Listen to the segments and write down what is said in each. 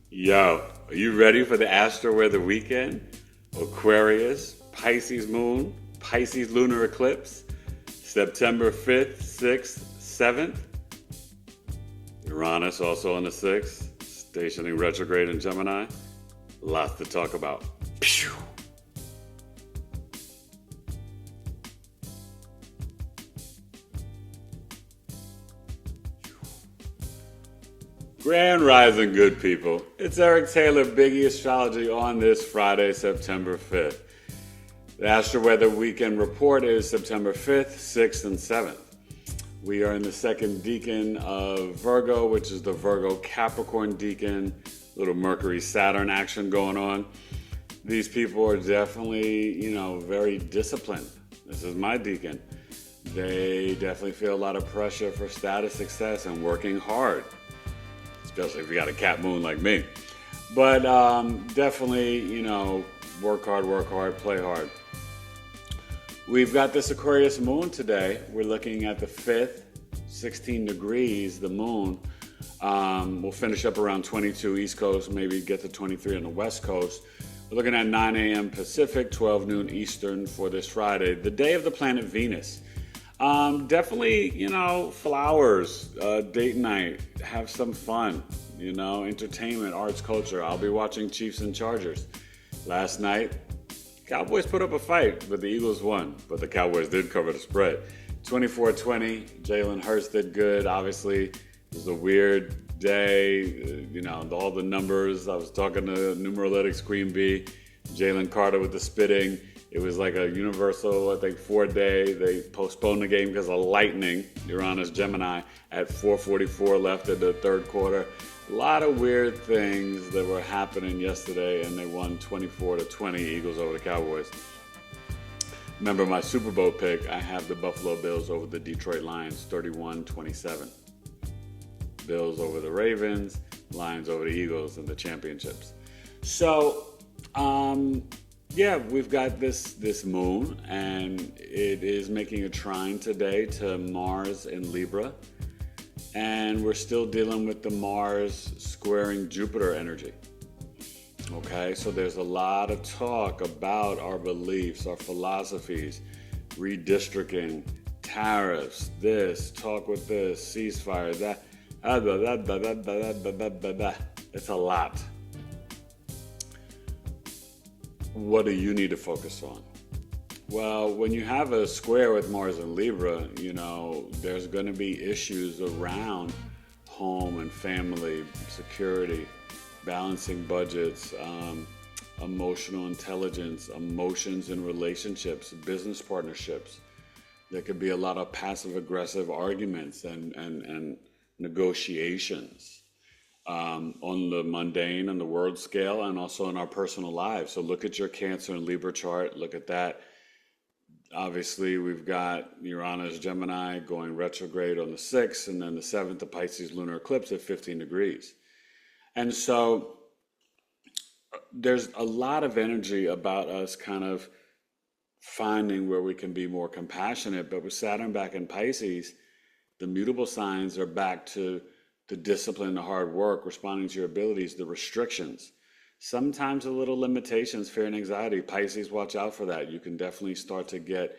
Yo, are you ready for the Astro-Weather weekend? Aquarius, Pisces moon, Pisces lunar eclipse, September 5th, 6th, 7th. Uranus also on the 6th, stationing retrograde in Gemini. Lots to talk about. Pew! Grand Rising, good people. It's Eric Taylor, BigEAstrology on this Friday, September 5th. The Astro-Weather weekend report is September 5th, 6th, and 7th. We are in the second decan of Virgo, which is the Virgo Capricorn decan. Little Mercury-Saturn action going on. These people are definitely, very disciplined. This is my decan. They definitely feel a lot of pressure for status success and working hard, especially if you got a cat moon like me. But definitely, work hard, play hard. We've got this Aquarius moon today. We're looking at the 5th, 16 degrees, the moon. We'll finish up around 22 East Coast, maybe get to 23 on the West Coast. We're looking at 9 a.m. Pacific, 12 noon Eastern for this Friday, the day of the planet Venus. Definitely, flowers, date night, have some fun, entertainment, arts, culture. I'll be watching Chiefs and Chargers. Last night, Cowboys put up a fight, but the Eagles won. But the Cowboys did cover the spread. 24-20, Jalen Hurts did good. Obviously, it was a weird day, all the numbers. I was talking to Numerolitics Queen Bee, Jalen Carter with the spitting. It was like a universal, 4-day. They postponed the game because of lightning. Uranus Gemini at 4:44 left in the third quarter. A lot of weird things that were happening yesterday, and they won 24-20, Eagles over the Cowboys. Remember my Super Bowl pick, I have the Buffalo Bills over the Detroit Lions, 31-27. Bills over the Ravens, Lions over the Eagles in the championships. So, we've got this moon, and it is making a trine today to Mars in Libra. And we're still dealing with the Mars squaring Jupiter energy. Okay, so there's a lot of talk about our beliefs, our philosophies, redistricting, tariffs, this, talk with this, ceasefire, that. It's a lot. What do you need to focus on? Well, when you have a square with Mars and Libra, there's going to be issues around home and family, security, balancing budgets, emotional intelligence, emotions in relationships, business partnerships. There could be a lot of passive-aggressive arguments and negotiations on the mundane and the world scale, and also in our personal lives. So look at your Cancer and Libra chart. Look at that. Obviously, we've got Uranus Gemini going retrograde on the 6th, and then the 7th, the Pisces lunar eclipse at 15 degrees. And so there's a lot of energy about us kind of finding where we can be more compassionate. But with Saturn back in Pisces, the mutable signs are back to the discipline, the hard work, responding to your abilities, the restrictions. Sometimes a little limitations, fear and anxiety. Pisces, watch out for that. You can definitely start to get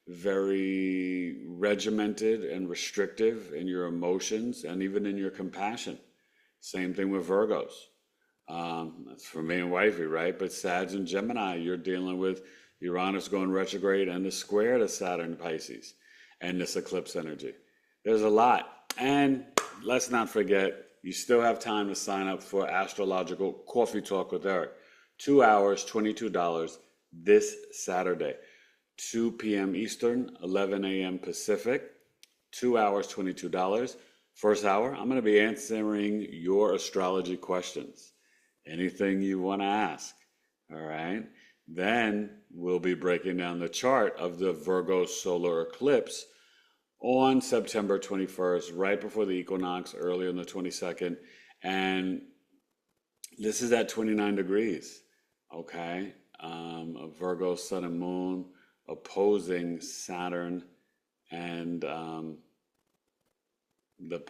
very regimented and restrictive in your emotions and even in your compassion. Same thing with Virgos. That's for me and wifey, right? But Sag and Gemini, you're dealing with Uranus going retrograde and the square to Saturn Pisces and this eclipse energy. There's a lot. And let's not forget, you still have time to sign up for Astrological Coffee Talk with Eric. 2 hours, $22 this Saturday. 2 p.m. Eastern, 11 a.m. Pacific. 2 hours, $22. First hour, I'm going to be answering your astrology questions. Anything you want to ask. All right? Then we'll be breaking down the chart of the Virgo solar eclipse on September 21st, right before the equinox, early on the 22nd. And this is at 29 degrees, okay? A Virgo sun and moon opposing Saturn and the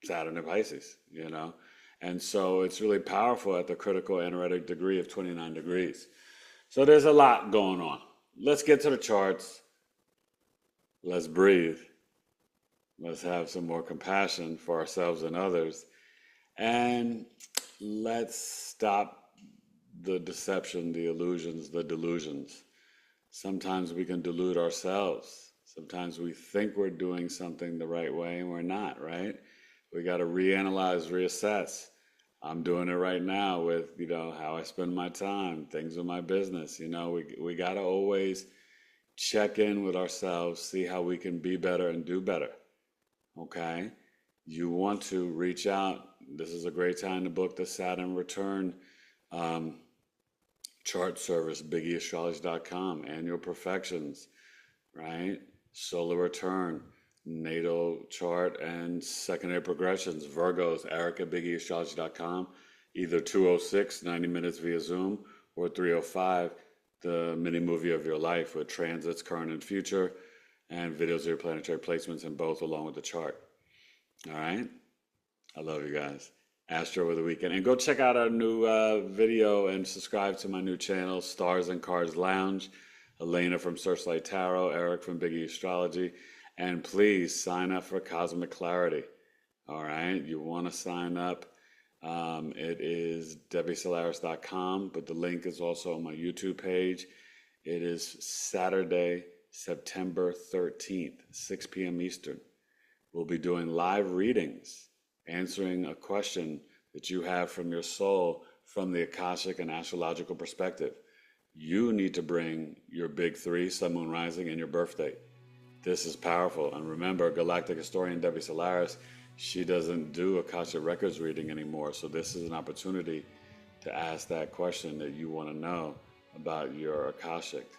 Saturn and Pisces, And so it's really powerful at the critical energetic degree of 29 degrees. So there's a lot going on. Let's get to the charts. Let's breathe. Let's have some more compassion for ourselves and others. And let's stop the deception, the illusions, the delusions. Sometimes we can delude ourselves. Sometimes we think we're doing something the right way and we're not, right? We got to reanalyze, reassess. I'm doing it right now with, how I spend my time, things with my business. We got to always check in with ourselves, see how we can be better and do better. Okay? You want to reach out. This is a great time to book the Saturn return chart service, BigEAstrology.com, annual perfections, right? Solar return, natal chart, and secondary progressions. Virgos, Eric at BigEAstrology.com, either 206, 90 minutes via Zoom, or 305, the mini movie of your life with transits, current and future, and videos of your planetary placements in both along with the chart. All right? I love you guys. Astro over the weekend. And go check out our new video and subscribe to my new channel, Stars and Cards Lounge. Elena from Searchlight Tarot, Eric from BigE Astrology. And please sign up for Cosmic Clarity. All right? You want to sign up. It is DebbieSolaris.com, but the link is also on my YouTube page. It is Saturday, September 13th, 6 p.m. Eastern. We'll be doing live readings, answering a question that you have from your soul from the Akashic and astrological perspective. You need to bring your big three, sun, moon, rising, and your birthday. This is powerful. And remember, galactic historian Debbie Solaris, she doesn't do Akashic Records reading anymore. So this is an opportunity to ask that question that you want to know about your Akashic.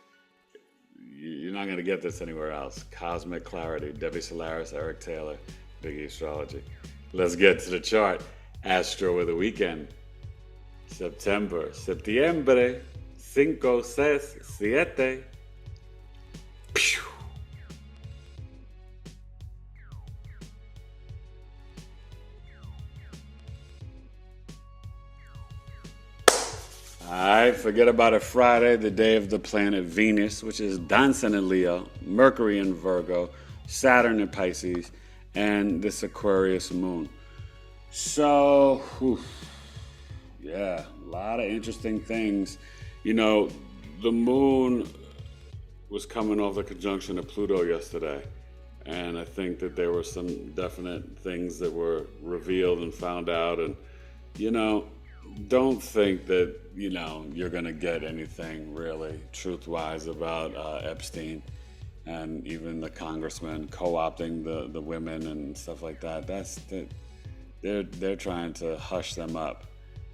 You're not going to get this anywhere else. Cosmic Clarity, Debbie Solaris, Eric Taylor, BigE Astrology. Let's get to the chart. Astro with the weekend. September, 5, 6, 7. Pew. All right, forget about it. Friday, the day of the planet Venus, which is dancing in Leo, Mercury in Virgo, Saturn in Pisces, and this Aquarius moon. So, yeah, a lot of interesting things. The moon was coming off the conjunction of Pluto yesterday, and I think that there were some definite things that were revealed and found out, and, don't think that, you're going to get anything really truth-wise about Epstein and even the congressman co-opting the women and stuff like that. They're trying to hush them up,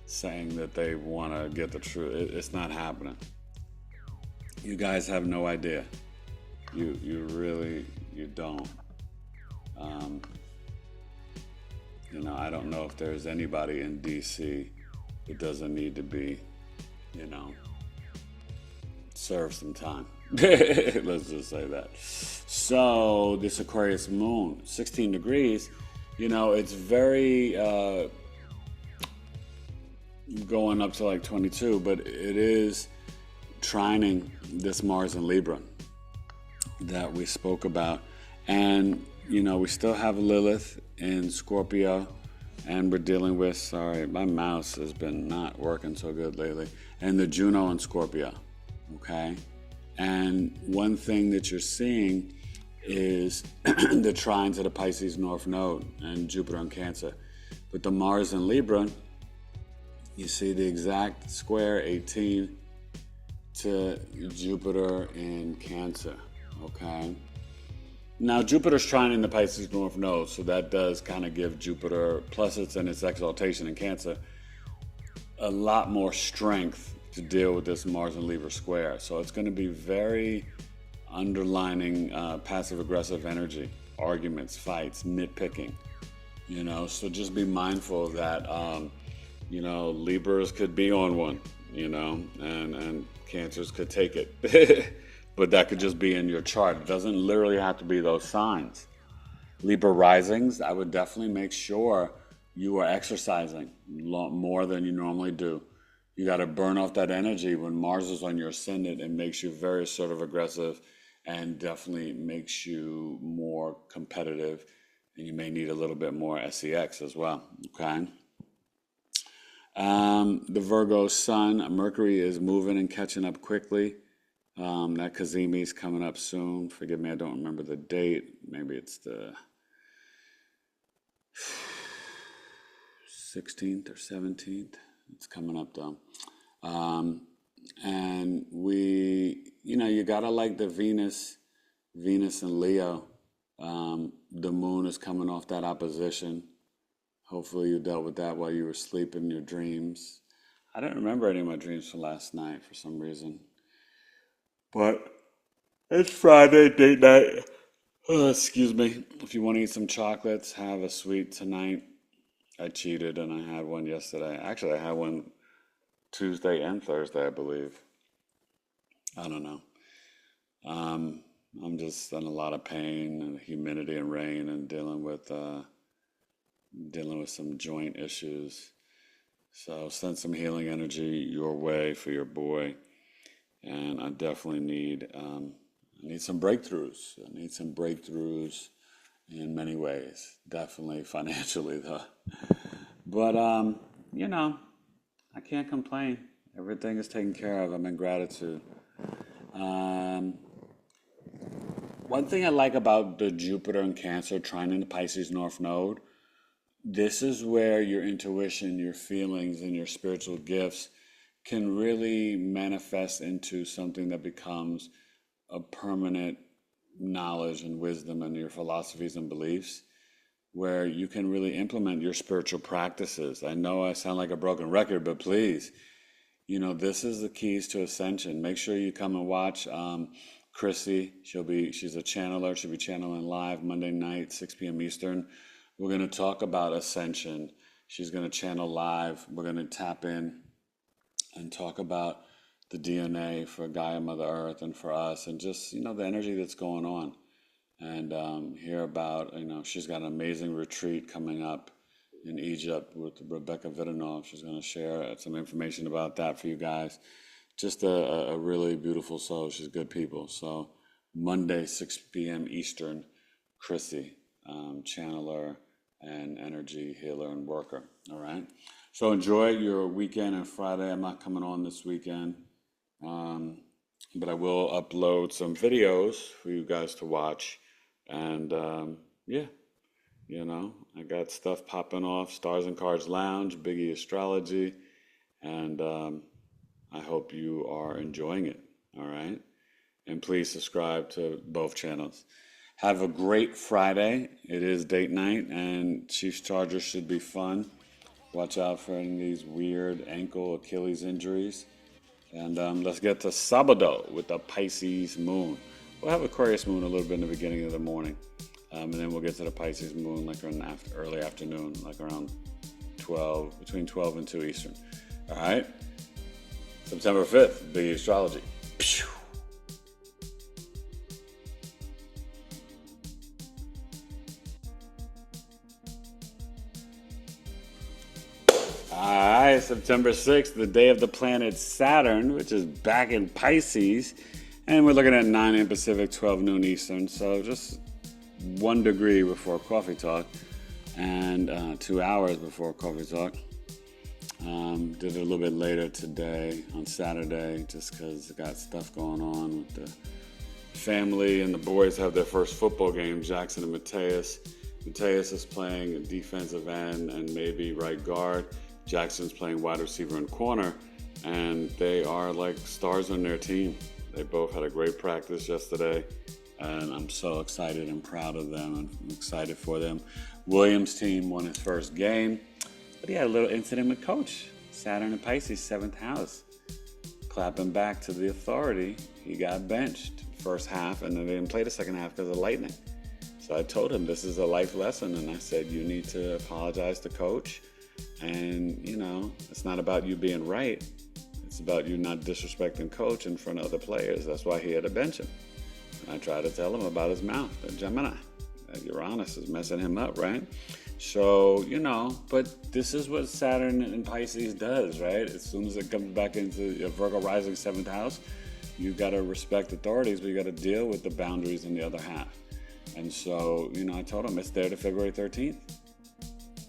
saying that they want to get the truth. It's not happening. You guys have no idea. You really don't. I don't know if there's anybody in D.C. It doesn't need to be, serve some time. Let's just say that. So this Aquarius moon, 16 degrees, it's very going up to like 22, but it is trining this Mars in Libra that we spoke about. And, we still have Lilith in Scorpio. And we're dealing with, sorry, my mouse has been not working so good lately, and the Juno in Scorpio, okay? And one thing that you're seeing is the trine to the Pisces North Node and Jupiter in Cancer. But the Mars in Libra, you see the exact square, 18, to Jupiter in Cancer, okay? Now, Jupiter's trining the Pisces North Node, so that does kind of give Jupiter, plus it's in its exaltation in Cancer, a lot more strength to deal with this Mars and Libra square. So it's going to be very underlining passive-aggressive energy, arguments, fights, nitpicking, So just be mindful that, Libras could be on one, and Cancers could take it. But that could just be in your chart. It doesn't literally have to be those signs. Libra risings, I would definitely make sure you are exercising more than you normally do. You got to burn off that energy. When Mars is on your ascendant, it makes you very assertive, aggressive, and definitely makes you more competitive. And you may need a little bit more sex as well, okay? The Virgo sun, Mercury is moving and catching up quickly. That Kazemi is coming up soon. Forgive me, I don't remember the date. Maybe it's the 16th or 17th. It's coming up though. And you gotta like the Venus and Leo. The moon is coming off that opposition. Hopefully you dealt with that while you were sleeping in your dreams. I don't remember any of my dreams from last night for some reason. But it's Friday, date night. Excuse me. If you want to eat some chocolates, have a sweet tonight. I cheated and I had one yesterday. Actually, I had one Tuesday and Thursday, I believe. I don't know. I'm just in a lot of pain and humidity and rain and dealing with some joint issues. So send some healing energy your way for your boy. And I definitely need some breakthroughs. I need some breakthroughs in many ways. Definitely financially, though. But, I can't complain. Everything is taken care of. I'm in gratitude. One thing I like about the Jupiter and Cancer trining the Pisces North Node, this is where your intuition, your feelings, and your spiritual gifts can really manifest into something that becomes a permanent knowledge and wisdom and your philosophies and beliefs, where you can really implement your spiritual practices. I know I sound like a broken record, but please, this is the keys to ascension. Make sure you come and watch Chrissy. She's a channeler. She'll be channeling live Monday night, 6 p.m. Eastern. We're going to talk about ascension. She's going to channel live. We're going to tap in and talk about the DNA for Gaia, Mother Earth, and for us, and just, the energy that's going on. And hear about, she's got an amazing retreat coming up in Egypt with Rebecca Vidanov. She's going to share some information about that for you guys. Just a really beautiful soul. She's good people. So Monday, 6 p.m. Eastern, Chrissy, channeler and energy healer and worker. All right. So enjoy your weekend and Friday. I'm not coming on this weekend, but I will upload some videos for you guys to watch. And I got stuff popping off. Stars and Cards Lounge, BigEAstro Astrology, and I hope you are enjoying it. All right. And please subscribe to both channels. Have a great Friday. It is date night, and Chiefs Chargers should be fun. Watch out for any of these weird ankle Achilles injuries. And let's get to Sabado with the Pisces moon. We'll have Aquarius moon a little bit in the beginning of the morning. And then we'll get to the Pisces moon like in early afternoon, like around between 12 and 2 Eastern. All right? September 5th, Big Astrology. Pew! Alright, September 6th, the day of the planet Saturn, which is back in Pisces. And we're looking at 9 a.m. Pacific, 12 noon Eastern. So just 1 degree before coffee talk and 2 hours before coffee talk. Did it a little bit later today on Saturday just because I got stuff going on with the family, and the boys have their first football game, Jackson and Mateus. Mateus is playing defensive end and maybe right guard. Jackson's playing wide receiver and corner, and they are like stars on their team. They both had a great practice yesterday, and I'm so excited and proud of them. I'm excited for them. Williams' team won his first game, but he had a little incident with coach. Saturn and Pisces, 7th house. Clapping back to the authority, he got benched first half, and then they didn't play the second half because of lightning. So I told him this is a life lesson, and I said you need to apologize to coach. And, it's not about you being right. It's about you not disrespecting coach in front of other players. That's why he had to bench him. And I tried to tell him about his mouth, the Gemini. That Uranus is messing him up, right? So, but this is what Saturn in Pisces does, right? As soon as it comes back into your Virgo rising 7th house, you got to respect authorities, but you got to deal with the boundaries in the other half. And so, I told him it's there to February 13th.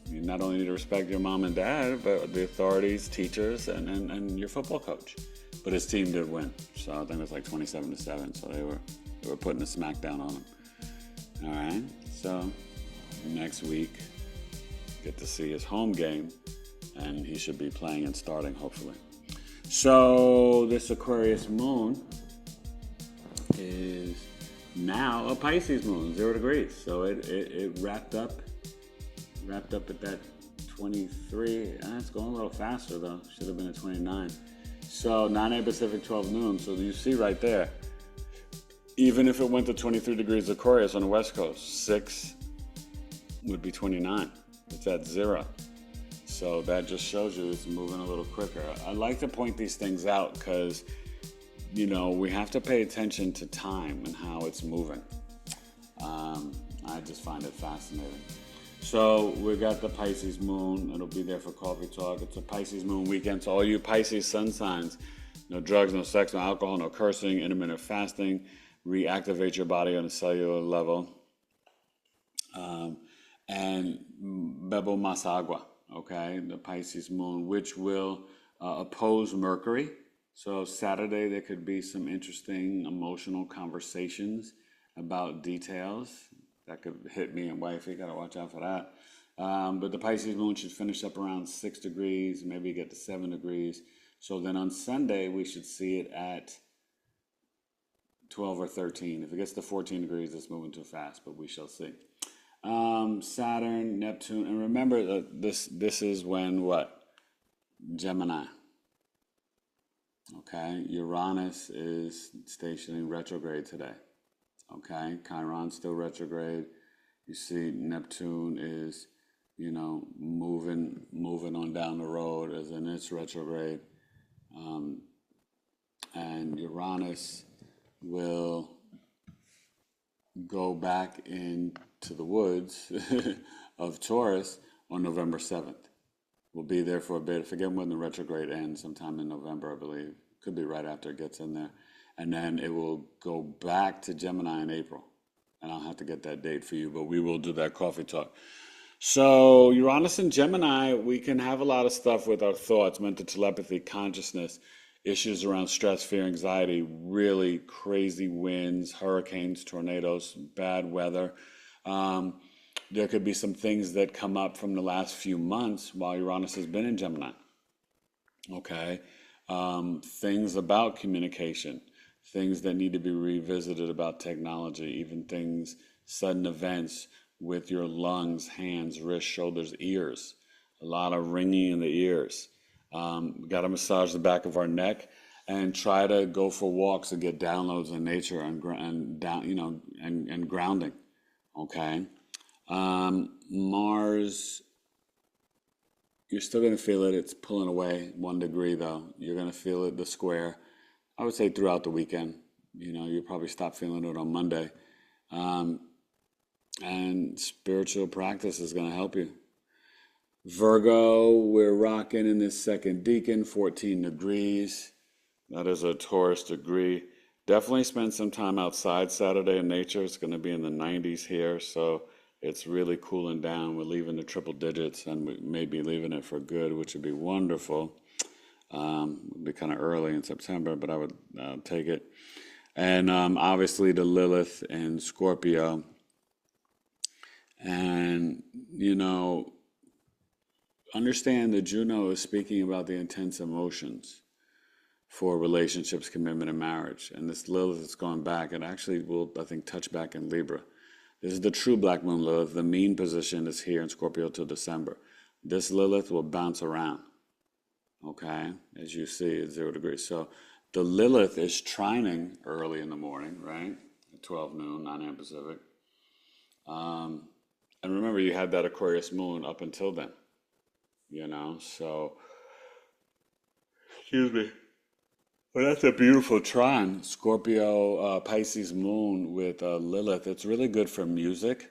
You not only need to respect your mom and dad, but the authorities, teachers, and your football coach. But his team did win. So I think it was like 27-7. So they were putting a smackdown on him. All right. So next week, get to see his home game, and he should be playing and starting, hopefully. So this Aquarius moon is now a Pisces moon, 0 degrees. So it wrapped up at that 23. It's going a little faster though. Should have been at 29. So 9 a.m. Pacific, 12 noon. So you see right there, even if it went to 23 degrees Aquarius on the West Coast, 6 would be 29. It's at 0. So that just shows you it's moving a little quicker. I like to point these things out because, we have to pay attention to time and how it's moving. I just find it fascinating. So we got the Pisces moon. It'll be there for coffee talk. It's a Pisces moon weekend. So all you Pisces sun signs, no drugs, no sex, no alcohol, no cursing, intermittent fasting, reactivate your body on a cellular level. And bebo más agua, okay? The Pisces moon, which will oppose Mercury. So Saturday there could be some interesting emotional conversations about details. That could hit me and wifey, gotta watch out for that. But the Pisces moon should finish up around 6 degrees, maybe get to 7 degrees. So then on Sunday, we should see it at 12 or 13. If it gets to 14 degrees, it's moving too fast, but we shall see. Saturn, Neptune, and remember this is when what? Gemini. Okay, Uranus is stationing retrograde today. Okay, Chiron still retrograde. You see Neptune is, moving on down the road as in its retrograde. And Uranus will go back into the woods of Taurus on November 7th. We'll be there for a bit. I forget when the retrograde ends, sometime in November, I believe. Could be right after it gets in there. And then it will go back to Gemini in April. And I'll have to get that date for you, but we will do that coffee talk. So Uranus and Gemini, we can have a lot of stuff with our thoughts, mental telepathy, consciousness, issues around stress, fear, anxiety, really crazy winds, hurricanes, tornadoes, bad weather. There could be some things that come up from the last few months while Uranus has been in Gemini. Okay. Things about communication, things that need to be revisited about technology, even things, sudden events with your lungs, hands, wrists, shoulders, ears. A lot of ringing in the ears. We got to massage the back of our neck and try to go for walks and get downloads in nature and grounding. Okay. Mars, you're still going to feel it. It's pulling away 1 degree though. You're going to feel it, the square. I would say throughout the weekend. You'll probably stop feeling it on Monday. And spiritual practice is going to help you. Virgo, we're rocking in this second decan, 14 degrees. That is a Taurus degree. Definitely spend some time outside Saturday in nature. It's going to be in the 90s here, so it's really cooling down. We're leaving the triple digits, and we may be leaving it for good, which would be wonderful. It'd be kind of early in September, but I would take it. And obviously the Lilith and Scorpio. And, understand that Juno is speaking about the intense emotions for relationships, commitment, and marriage. And this Lilith is going back, and actually will, I think, touch back in Libra. This is the true Black Moon Lilith. The mean position is here in Scorpio till December. This Lilith will bounce around, okay, as you see at 0 degrees. So the Lilith is trining early in the morning, right, at 12 noon, 9 a.m. Pacific. And remember, you had that Aquarius moon up until then, so, excuse me. Well, that's a beautiful trine, Scorpio, Pisces moon with Lilith. It's really good for music,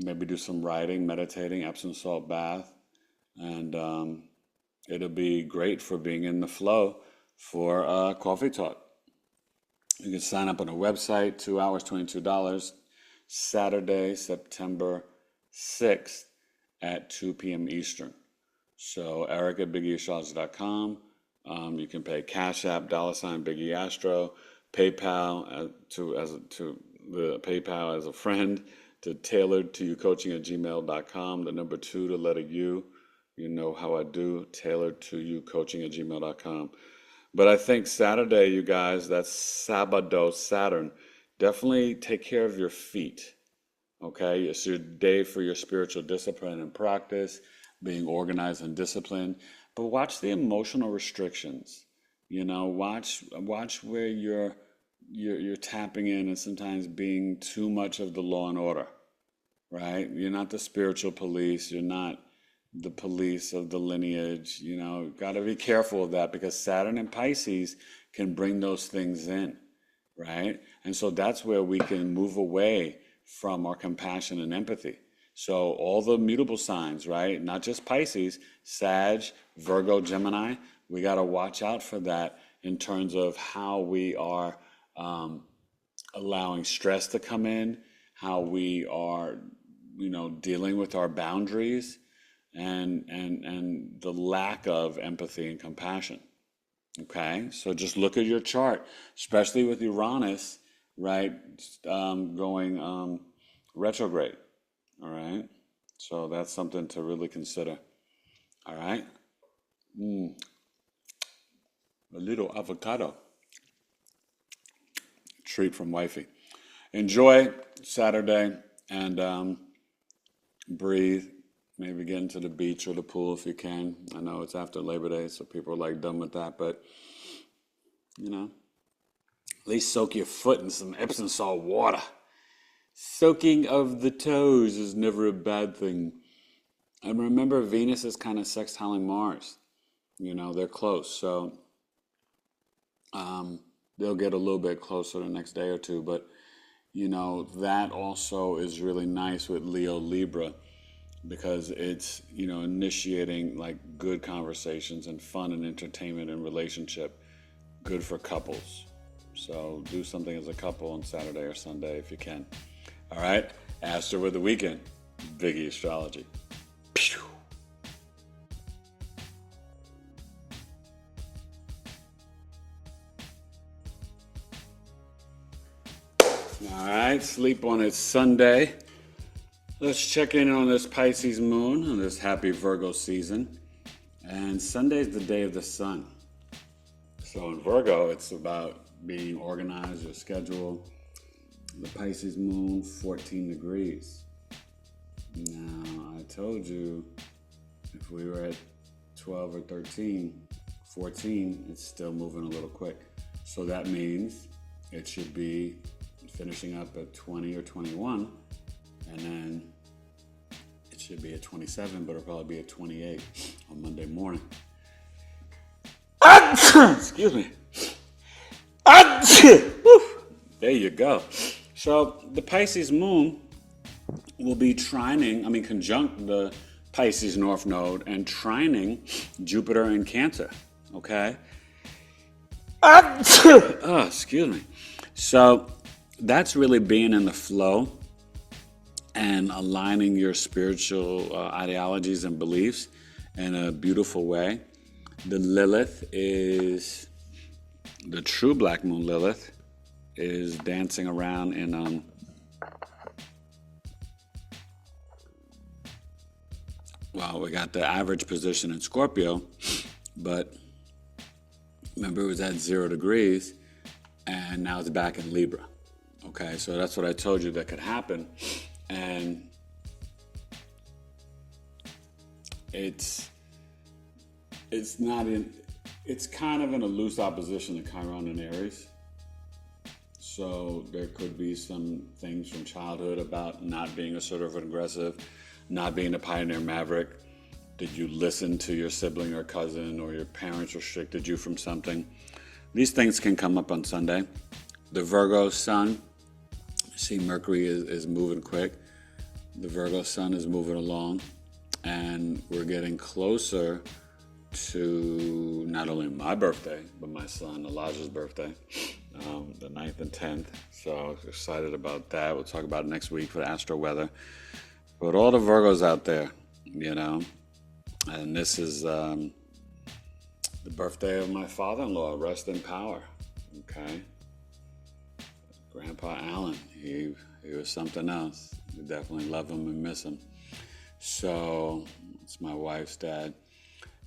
maybe do some writing, meditating, Epsom salt bath, and it'll be great for being in the flow for coffee talk. You can sign up on a website, 2 hours, $22, Saturday, September 6th at 2 p.m. Eastern. So Eric at BigEAstro.com. You can pay Cash App, $BigEAstro, PayPal to the PayPal as a friend, to tailored to you coaching at gmail.com, the number 2, the letter U. You know how I do, tailored to you coaching at gmail.com. But I think Saturday, you guys, that's Sabado, Saturn. Definitely take care of your feet, okay? It's your day for your spiritual discipline and practice, being organized and disciplined. But watch the emotional restrictions. You know, watch where you're tapping in and sometimes being too much of the law and order, right? You're not the spiritual police. You're not the police of the lineage. You know, got to be careful of that, because Saturn and Pisces can bring those things in, right? And so that's where we can move away from our compassion and empathy. So all the mutable signs, right? Not just Pisces, Sag, Virgo, Gemini, we got to watch out for that in terms of how we are allowing stress to come in, how we are, dealing with our boundaries, and the lack of empathy and compassion. Okay, so just look at your chart, especially with Uranus, right, going retrograde. All right, so that's something to really consider. All right, a little avocado treat from wifey. Enjoy Saturday and breathe. Maybe get into the beach or the pool if you can. I know it's after Labor Day, so people are like done with that, but at least soak your foot in some Epsom salt water. Soaking of the toes is never a bad thing. And remember, Venus is kind of sextiling Mars. They're close, so they'll get a little bit closer the next day or two. But, that also is really nice with Leo Libra, because it's, initiating like good conversations and fun and entertainment and relationship. Good for couples. So do something as a couple on Saturday or Sunday if you can. All right, Astro-Weather weekend, Big E Astrology. Pew. All right, sleep on it Sunday. Let's check in on this Pisces moon and this happy Virgo season. And Sunday is the day of the sun. So in Virgo, it's about being organized, your schedule. The Pisces moon, 14 degrees. Now, I told you if we were at 12 or 13, 14, it's still moving a little quick. So that means it should be finishing up at 20 or 21, and then it should be at 27, but it'll probably be at 28 on Monday morning. Excuse me. There you go. So the Pisces moon will be conjunct the Pisces North Node and trining Jupiter in Cancer. Okay? Excuse me. So that's really being in the flow and aligning your spiritual ideologies and beliefs in a beautiful way. The Lilith is, the true black moon Lilith, is dancing around in we got the average position in Scorpio, but remember it was at 0 degrees, and now it's back in Libra. Okay, so that's what I told you that could happen, and it's kind of in a loose opposition to Chiron and Aries. So there could be some things from childhood about not being assertive and aggressive, not being a pioneer maverick. Did you listen to your sibling or cousin, or your parents restricted you from something? These things can come up on Sunday. The Virgo sun, see Mercury is moving quick. The Virgo sun is moving along, and we're getting closer to not only my birthday, but my son Elijah's birthday, the 9th and 10th. So excited about that. We'll talk about it next week for the Astro-Weather. But all the Virgos out there, and this is the birthday of my father-in-law, rest in power, okay? Grandpa Allen, he was something else. We definitely love him and miss him. So it's my wife's dad.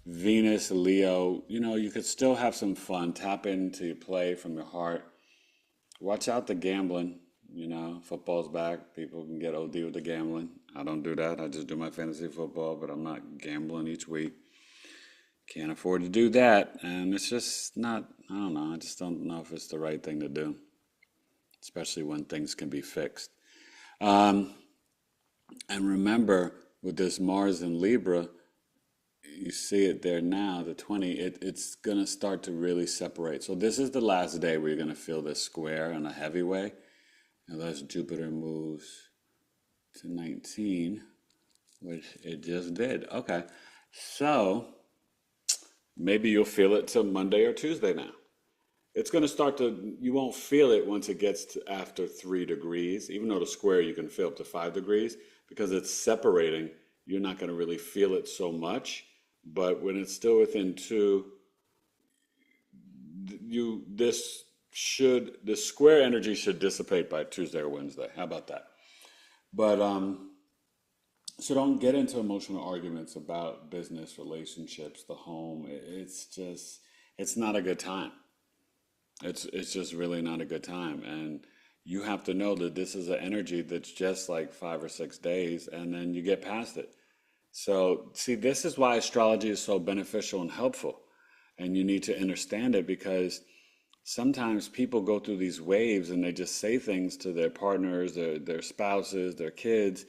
Venus, Leo, you could still have some fun. Tap into your play from your heart. Watch out the gambling. Football's back. People can get OD with the gambling. I don't do that. I just do my fantasy football, but I'm not gambling each week. Can't afford to do that. And it's just not, I don't know. I just don't know if it's the right thing to do, especially when things can be fixed. And remember, with this Mars in Libra, you see it there now, the 20, it's going to start to really separate. So this is the last day where you're going to feel this square in a heavy way. Unless Jupiter moves to 19, which it just did. Okay, so maybe you'll feel it till Monday or Tuesday now. It's going to start to, you won't feel it once it gets to after 3 degrees, even though the square you can feel up to 5 degrees, because it's separating, you're not going to really feel it so much. But when it's still within 2, the square energy should dissipate by Tuesday or Wednesday. How about that? But, so don't get into emotional arguments about business, relationships, the home. It's not a good time. It's just really not a good time. And you have to know that this is an energy that's just like 5 or 6 days, and then you get past it. So, see, this is why astrology is so beneficial and helpful. And you need to understand it, because sometimes people go through these waves and they just say things to their partners, their spouses, their kids,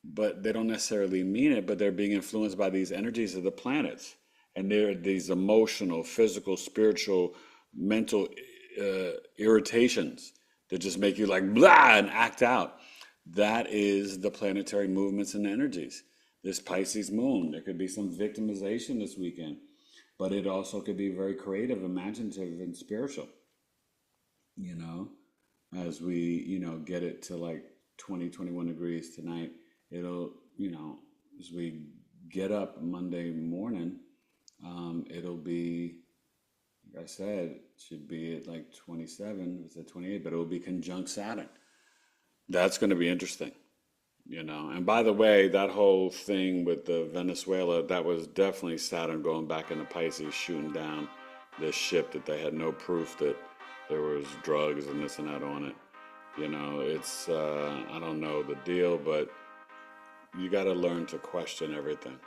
but they don't necessarily mean it, but they're being influenced by these energies of the planets. And they're these emotional, physical, spiritual, mental irritations that just make you like blah and act out. That is the planetary movements and energies. This Pisces moon, there could be some victimization this weekend, but it also could be very creative, imaginative, and spiritual. As we, get it to like 20, 21 degrees tonight, it'll, as we get up Monday morning, it'll be, like I said, it should be at like 27, it's at 28, but it will be conjunct Saturn. That's going to be interesting. And by the way, that whole thing with the Venezuela, that was definitely Saturn going back into Pisces, shooting down this ship that they had no proof that there was drugs and this and that on it. It's, I don't know the deal, but you got to learn to question everything,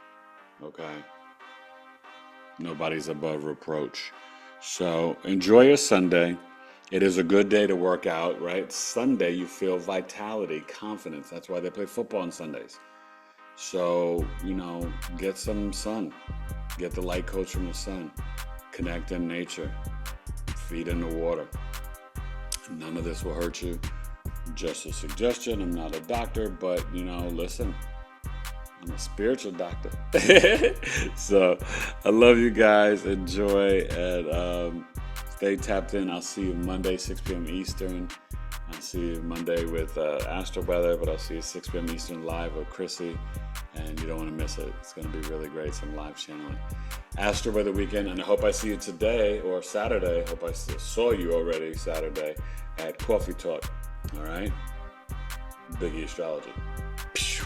okay? Nobody's above reproach. So enjoy your Sunday. It is a good day to work out, right? Sunday, you feel vitality, confidence. That's why they play football on Sundays. So, get some sun. Get the light coats from the sun. Connect in nature. Feed in the water. None of this will hurt you. Just a suggestion. I'm not a doctor, but, listen. I'm a spiritual doctor. So, I love you guys. Enjoy, and stay tapped in. I'll see you Monday, 6 p.m. Eastern. I'll see you Monday with Astro-Weather, but I'll see you 6 p.m. Eastern live with Chrissy, and you don't want to miss it. It's going to be really great, some live channeling. Astro-Weather weekend, and I hope I see you today or Saturday. I hope I saw you already Saturday at Coffee Talk. All right? BigEAstro Astrology. Pew.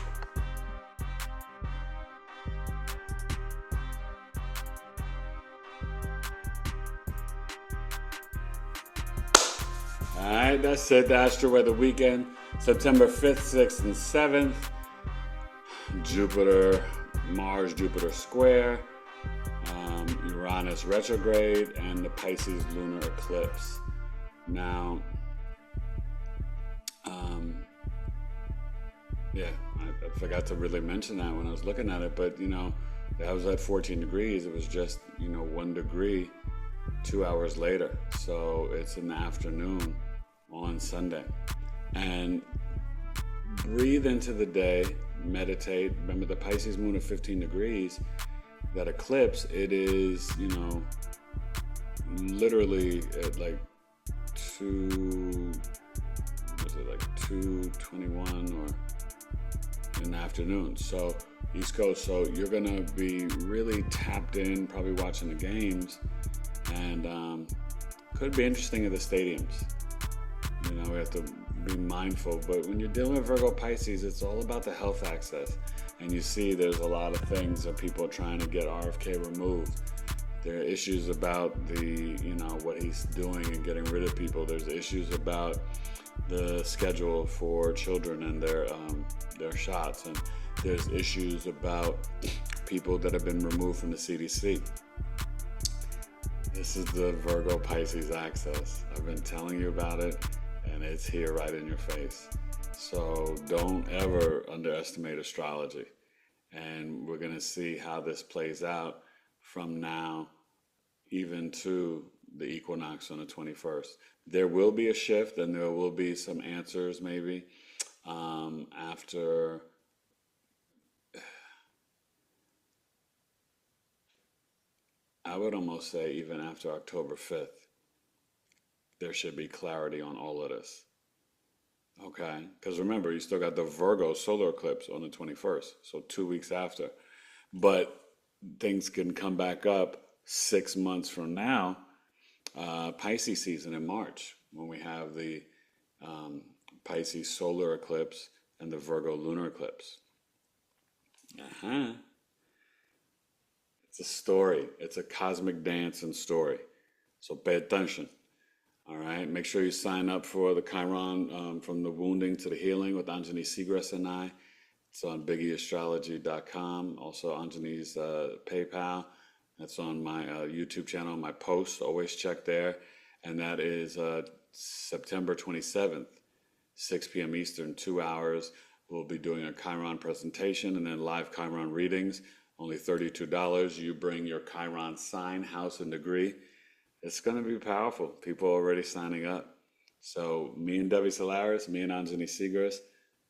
All right, that's it. The Astro-Weather weekend, September 5th, 6th, and 7th. Jupiter, Mars, Jupiter square, Uranus retrograde, and the Pisces Lunar Eclipse. Now, I forgot to really mention that when I was looking at it, but, that was at 14 degrees. It was just, 1 degree 2 hours later. So it's in the afternoon on Sunday. And breathe into the day, meditate. Remember the Pisces moon at 15 degrees, that eclipse, it is, literally at like 2:21 or in the afternoon. So East Coast. So you're gonna be really tapped in, probably watching the games, and could be interesting at the stadiums. We have to be mindful. But when you're dealing with Virgo Pisces, it's all about the health access. And you see there's a lot of things that people are trying to get RFK removed. There are issues about what he's doing and getting rid of people. There's issues about the schedule for children and their shots. And there's issues about people that have been removed from the CDC. This is the Virgo Pisces axis. I've been telling you about it, and it's here right in your face. So don't ever underestimate astrology. And we're going to see how this plays out from now even to the equinox on the 21st. There will be a shift, and there will be some answers maybe after I would almost say even after October 5th, there should be clarity on all of this. Okay? Because remember, you still got the Virgo solar eclipse on the 21st, so 2 weeks after. But things can come back up 6 months from now, Pisces season in March, when we have the Pisces solar eclipse and the Virgo lunar eclipse. It's a story. It's a cosmic dance and story. So pay attention. All right. Make sure you sign up for the Chiron from the wounding to the healing with Anjani Segrest and I. It's on BigEAstrology.com. Also Anjani's PayPal. That's on my YouTube channel, my posts. Always check there. And that is September 27th, 6 p.m. Eastern, 2 hours. We'll be doing a Chiron presentation and then live Chiron readings. Only $32. You bring your Chiron sign, house, and degree. It's going to be powerful. People are already signing up. So me and Debbie Solaris, me and Anjani Segrest,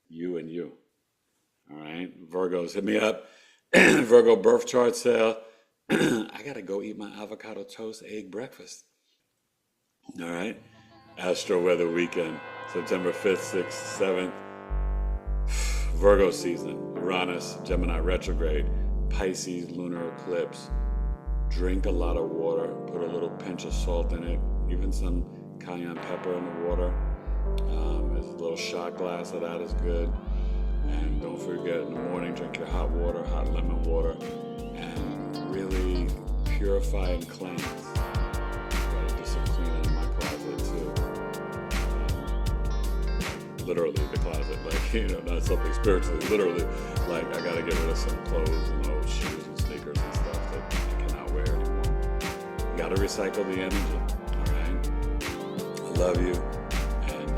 you and you. All right? Virgos, hit me up. Virgo birth chart sale. I got to go eat my avocado toast egg breakfast. All right? Astro-Weather weekend, September 5th, 6th, 7th. Virgo season, Uranus, Gemini retrograde, Pisces lunar eclipse. Drink a lot of water. Put a little pinch of salt in it. Even some cayenne pepper in the water. There's a little shot glass of that is good. And don't forget, in the morning, drink your hot water, hot lemon water, and really purify and cleanse. Gotta do some cleaning in my closet too. Literally the closet, not something spiritually. Literally, I gotta get rid of some clothes and old shoes and sneakers and stuff that I cannot wear anymore. You gotta recycle the energy. All right. I love you, and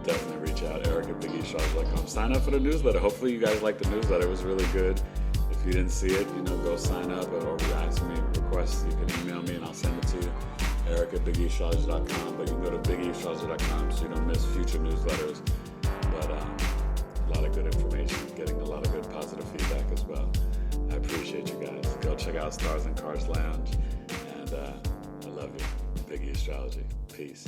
definitely reach out, Eric@BigEAstrology.com. Sign up for the newsletter. Hopefully you guys like the newsletter. It was really good. If you didn't see it, go sign up, or ask me requests. You can email me and I'll send it to you. Eric@BigEAstrology.com. But you can go to BigEAstrology.com so you don't miss future newsletters. But a lot of good information, getting a lot of good positive feedback as well. I appreciate you guys. Go check out Stars and Cars Lounge, and I love you. Big E Astrology. Peace.